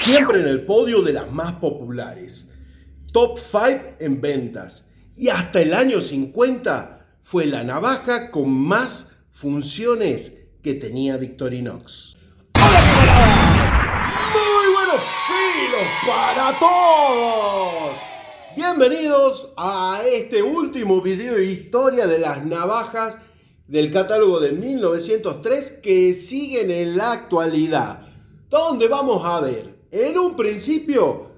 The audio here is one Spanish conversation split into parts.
siempre en el podio de las más populares, top 5 en ventas, y hasta el año 50 fue la navaja con más funciones que tenía Victorinox. ¡Hola, camaradas! ¡Muy buenos filos para todos! Bienvenidos a este último video de historia de las navajas del catálogo de 1903 que siguen en la actualidad, donde vamos a ver en un principio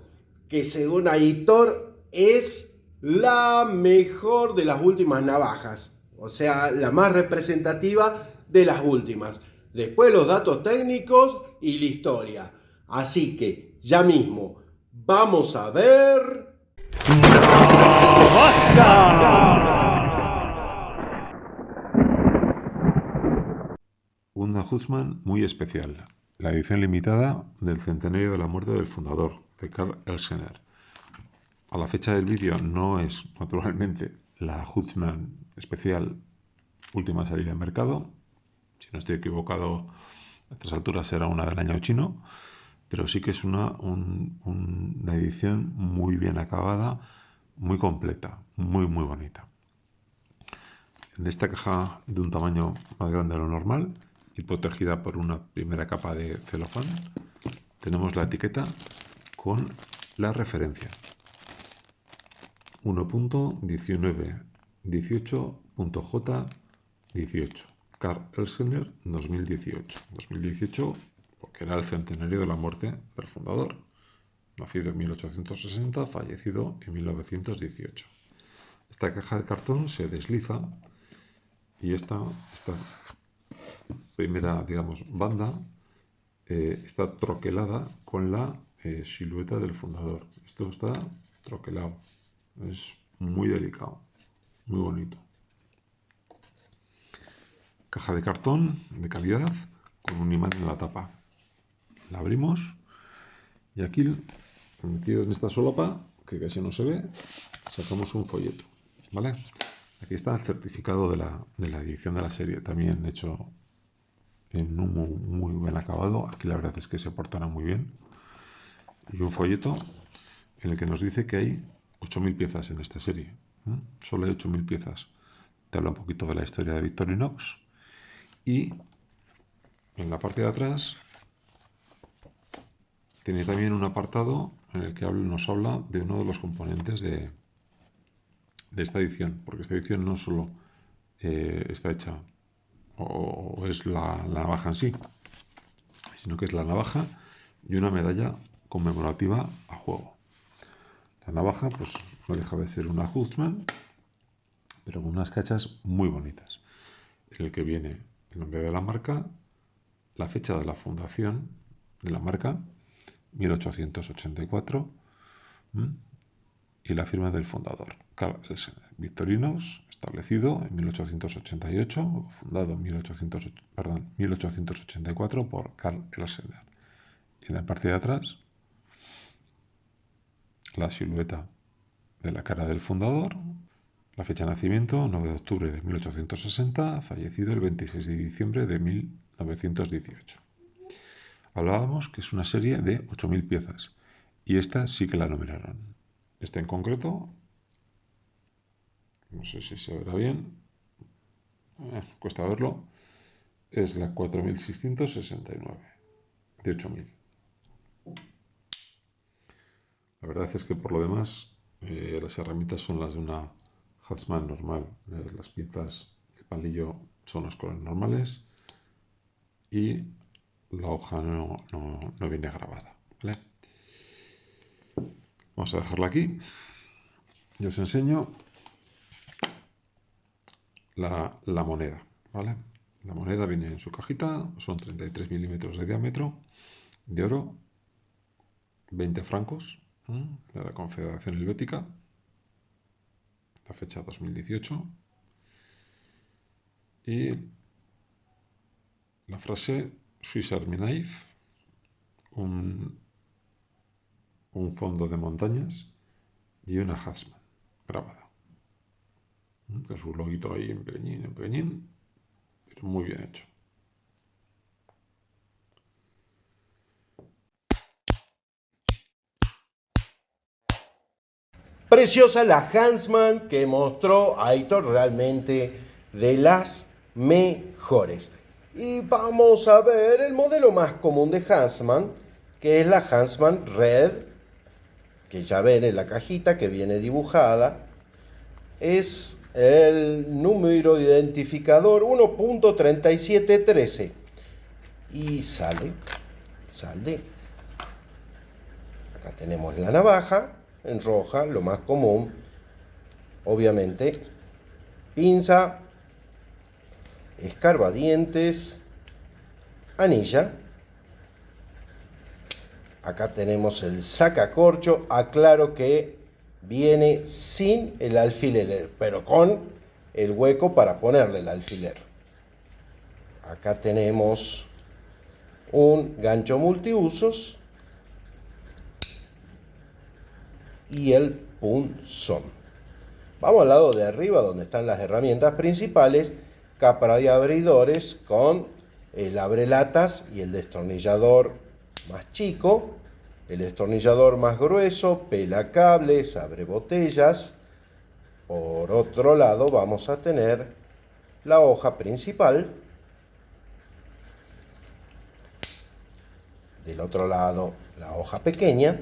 que según Aitor es la mejor de las últimas navajas, o sea, la más representativa de las últimas. Después los datos técnicos y la historia. Así que ya mismo vamos a ver... Una Huntsman muy especial, la edición limitada del centenario de la muerte del fundador, de Karl Elsener. A la fecha del vídeo no es, naturalmente, la Huntsman especial última salida de mercado. Si no estoy equivocado, a estas alturas será una del año chino, pero sí que es una edición muy bien acabada, muy completa, muy bonita. En esta caja de un tamaño más grande de lo normal y protegida por una primera capa de celofán, tenemos la etiqueta con la referencia 1.1918.J18, Karl Elsener 2018. 2018 porque era el centenario de la muerte del fundador, nacido en 1860, fallecido en 1918. Esta caja de cartón se desliza y esta primera, digamos, banda está troquelada con la silueta del fundador. Esto está troquelado. Es muy delicado, muy bonito. Caja de cartón de calidad con un imán en la tapa. La abrimos y aquí, metido en esta solapa, que casi no se ve, sacamos un folleto, ¿vale? Aquí está el certificado de la edición de la serie, también hecho en un muy buen acabado. Aquí la verdad es que se portará muy bien. Y un folleto en el que nos dice que hay 8.000 piezas en esta serie. Solo hay 8.000 piezas. Te habla un poquito de la historia de Victorinox. Y en la parte de atrás tiene también un apartado en el que nos habla de uno de los componentes de esta edición. Porque esta edición no solo está hecha o es la navaja en sí, sino que es la navaja y una medalla conmemorativa a juego. La navaja pues no deja de ser una Huntsman, pero con unas cachas muy bonitas, en el que viene el nombre de la marca, la fecha de la fundación de la marca, 1884, y la firma del fundador, Karl Elsener. Victorinox, establecido en 1888, fundado en 1884 por Karl Elsener. Y en la parte de atrás, la silueta de la cara del fundador, la fecha de nacimiento, 9 de octubre de 1860, fallecido el 26 de diciembre de 1918. Hablábamos que es una serie de 8.000 piezas, y esta sí que la numeraron. Esta en concreto, no sé si se verá bien, cuesta verlo, es la 4.669 de 8.000. La verdad es que por lo demás las herramientas son las de una Huntsman normal. Las pinzas, el palillo son los colores normales y la hoja no viene grabada, ¿vale? Vamos a dejarla aquí y os enseño la moneda, ¿vale? La moneda viene en su cajita, son 33 milímetros de diámetro, de oro, 20 francos, de la Confederación Helvética, la fecha 2018, y la frase Swiss Army Knife, un fondo de montañas y una Huntsman grabada, con su loguito ahí en pequeñín, pero muy bien hecho. Preciosa la Huntsman que mostró Aitor, realmente de las mejores. Y vamos a ver el modelo más común de Huntsman, que es la Huntsman Red, que ya ven en la cajita que viene dibujada. Es el número identificador 1.3713 y sale. Acá tenemos la navaja en roja, lo más común, obviamente, pinza, escarbadientes, anilla. Acá tenemos el sacacorcho, aclaro que viene sin el alfiler, pero con el hueco para ponerle el alfiler. Acá tenemos un gancho multiusos y el punzón. Vamos al lado de arriba donde están las herramientas principales, capa de abridores con el abrelatas y el destornillador más chico, el destornillador más grueso, pela cables, abre botellas. Por otro lado vamos a tener la hoja principal. Del otro lado la hoja pequeña.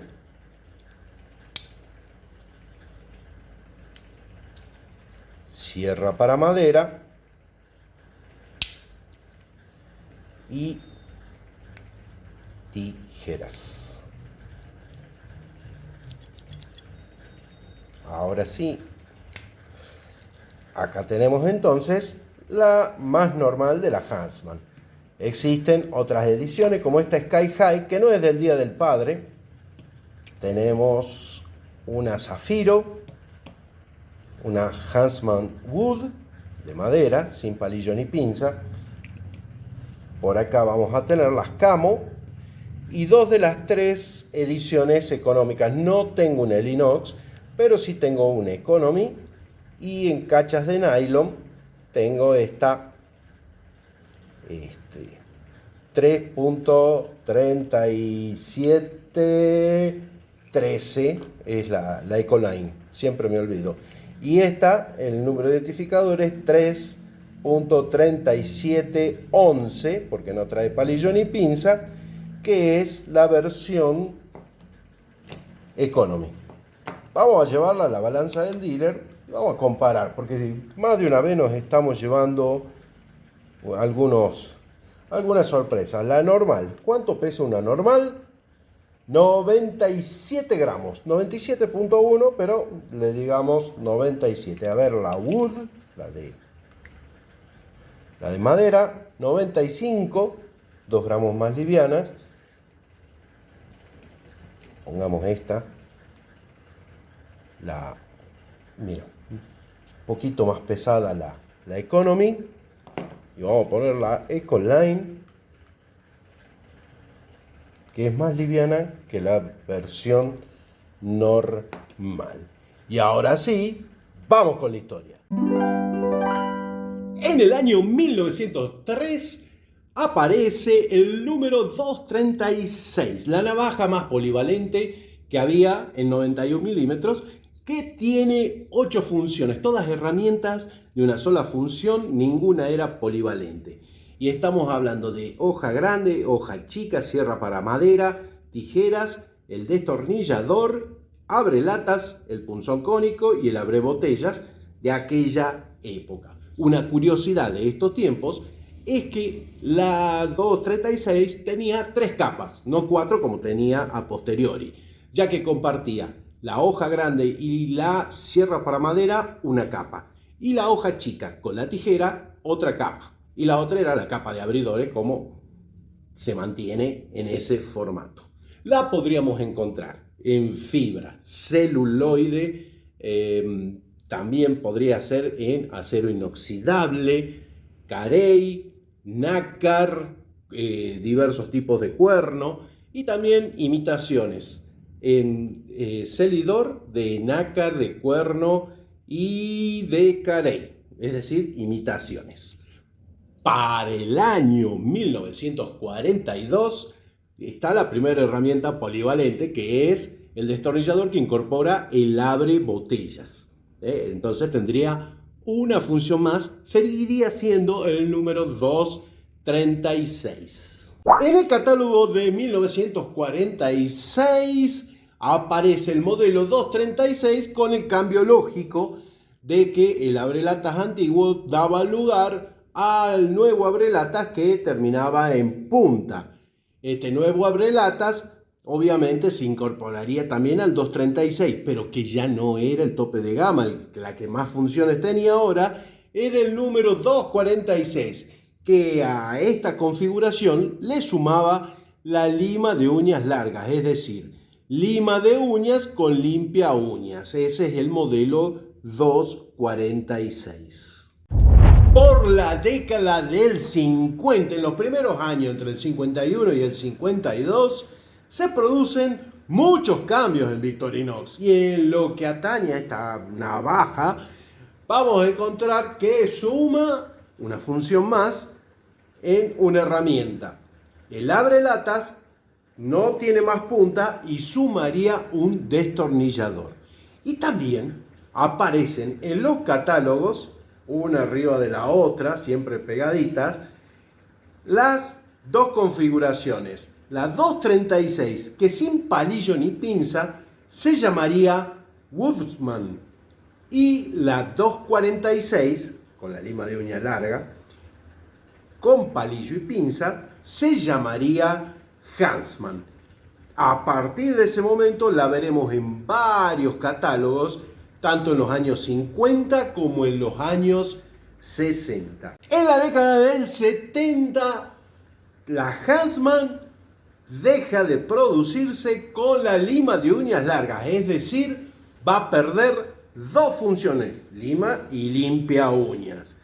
Sierra para madera. Y tijeras. Ahora sí, acá tenemos entonces la más normal de la Huntsman. Existen otras ediciones como esta Sky High, que no es del Día del Padre. Tenemos una Zafiro, una Huntsman Wood de madera, sin palillo ni pinza. Por acá vamos a tener las Camo y dos de las tres ediciones económicas. No tengo una Inox, pero sí tengo una Economy, y en cachas de nylon tengo esta 3.3713 es la Ecoline, siempre me olvido. Y esta, el número identificador es 3.3711, porque no trae palillo ni pinza, que es la versión Economy. Vamos a llevarla a la balanza del dealer y vamos a comparar, porque más de una vez nos estamos llevando algunas sorpresas. La normal, ¿cuánto pesa una normal? 97 gramos, 97.1, pero le digamos 97. A ver, la Wood, la de madera, 95, 2 gramos más livianas. Pongamos esta. Mira, un poquito más pesada la Economy. Y vamos a poner la Ecoline, que es más liviana que la versión normal. Y ahora sí, vamos con la historia. En el año 1903 aparece el número 236, la navaja más polivalente que había en 91 milímetros, que tiene 8 funciones, todas herramientas de una sola función, ninguna era polivalente. Y estamos hablando de hoja grande, hoja chica, sierra para madera, tijeras, el destornillador, abrelatas, el punzón cónico y el abrebotellas de aquella época. Una curiosidad de estos tiempos es que la 236 tenía 3 capas, no 4 como tenía a posteriori, ya que compartía la hoja grande y la sierra para madera una capa, y la hoja chica con la tijera otra capa, y la otra era la capa de abridores, como se mantiene en ese formato. La podríamos encontrar en fibra, celuloide, también podría ser en acero inoxidable, carey, nácar, diversos tipos de cuerno, y también imitaciones en celidor de nácar, de cuerno y de carey, es decir, imitaciones. Para el año 1942 está la primera herramienta polivalente, que es el destornillador que incorpora el abre botellas. Entonces tendría una función más, seguiría siendo el número 236. En el catálogo de 1946 aparece el modelo 236 con el cambio lógico de que el abrelatas antiguo daba lugar al nuevo abrelatas que terminaba en punta. Este nuevo abrelatas obviamente se incorporaría también al 236, pero que ya no era el tope de gama. La que más funciones tenía ahora era el número 246, que a esta configuración le sumaba la lima de uñas largas, es decir, lima de uñas con limpia uñas. Ese es el modelo 246. Por la década del 50, en los primeros años, entre el 51 y el 52, se producen muchos cambios en Victorinox. Y en lo que atañe a esta navaja, vamos a encontrar que suma una función más en una herramienta. El abrelatas no tiene más punta y sumaría un destornillador. Y también aparecen en los catálogos, una arriba de la otra, siempre pegaditas, las dos configuraciones. La 236, que sin palillo ni pinza, se llamaría Woodsman. Y la 246, con la lima de uña larga, con palillo y pinza, se llamaría Huntsman. A partir de ese momento la veremos en varios catálogos, tanto en los años 50 como en los años 60. En la década del 70, la Huntsman deja de producirse con la lima de uñas largas, es decir, va a perder dos funciones, lima y limpia uñas.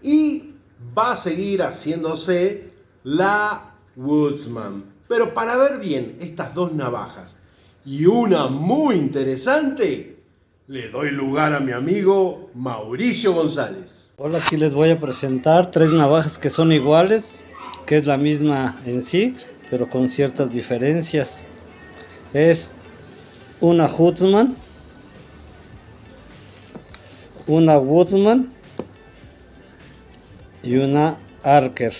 Y va a seguir haciéndose la Woodsman. Pero para ver bien estas dos navajas y una muy interesante, le doy lugar a mi amigo Mauricio González. Hola, aquí les voy a presentar tres navajas que son iguales, que es la misma en sí, pero con ciertas diferencias. Es una Huntsman, una Woodsman y una Archer.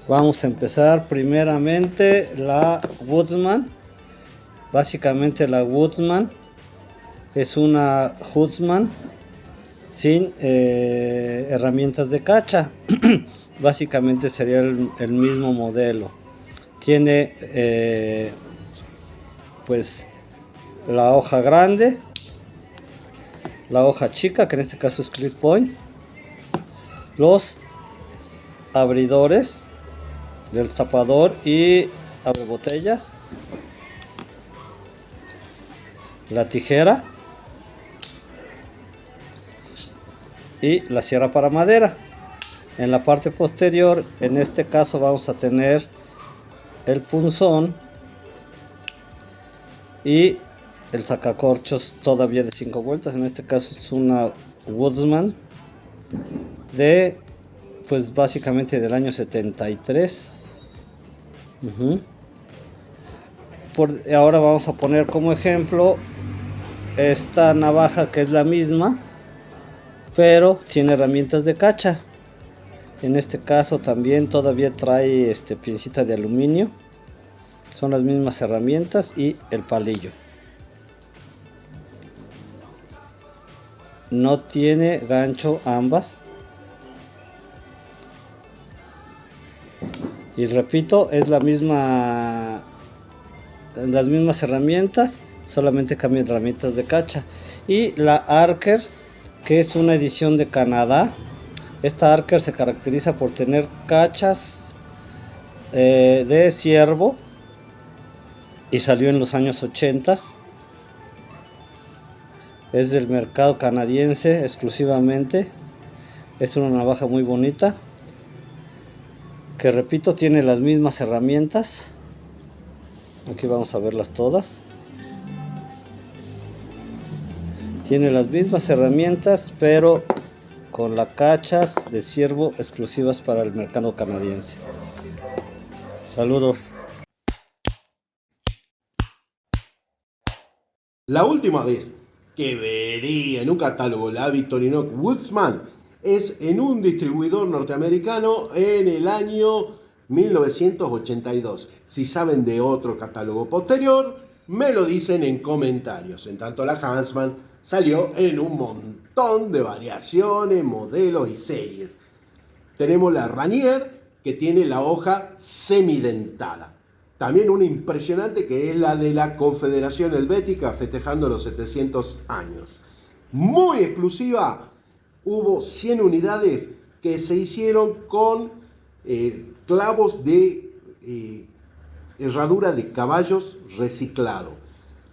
Vamos a empezar primeramente la Woodsman. Básicamente la Woodsman es una Huntsman sin herramientas de cacha. Básicamente sería el mismo modelo. Tiene pues la hoja grande, la hoja chica, que en este caso es clip point, los abridores del tapador y abre botellas, la tijera y la sierra para madera. En la parte posterior, en este caso vamos a tener el punzón y el sacacorchos todavía de 5 vueltas. En este caso es una Woodsman de, pues básicamente del año 73. Ahora vamos a poner como ejemplo esta navaja, que es la misma, pero tiene herramientas de cacha. En este caso también todavía trae pincita de aluminio. Son las mismas herramientas y el palillo. No tiene gancho ambas. Y repito, es la misma, las mismas herramientas, solamente cambian herramientas de cacha. Y la Archer, que es una edición de Canadá. Esta Archer se caracteriza por tener cachas de ciervo y salió en los años 80. Es del mercado canadiense exclusivamente. Es una navaja muy bonita, que repito, tiene las mismas herramientas. Aquí vamos a verlas todas. Tiene las mismas herramientas, pero con las cachas de ciervo exclusivas para el mercado canadiense. Saludos. La última vez que vería en un catálogo la Victorinox Woodsman es en un distribuidor norteamericano en el año 1982. Si saben de otro catálogo posterior, me lo dicen en comentarios. En tanto, la Huntsman salió en un montón de variaciones, modelos y series. Tenemos la Ranier, que tiene la hoja semidentada. También una impresionante que es la de la Confederación Helvética festejando los 700 años. Muy exclusiva, hubo 100 unidades que se hicieron con clavos de herradura de caballos reciclado.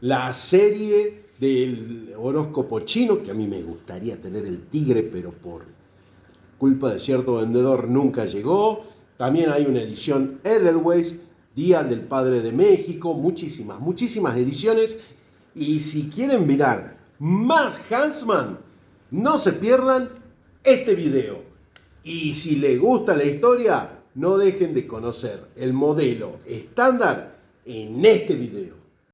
La serie del horóscopo chino, que a mí me gustaría tener el tigre, pero por culpa de cierto vendedor nunca llegó. También hay una edición Edelweiss, Día del Padre de México, muchísimas ediciones. Y si quieren mirar más Huntsman, no se pierdan este video. Y si les gusta la historia, no dejen de conocer el modelo estándar en este video.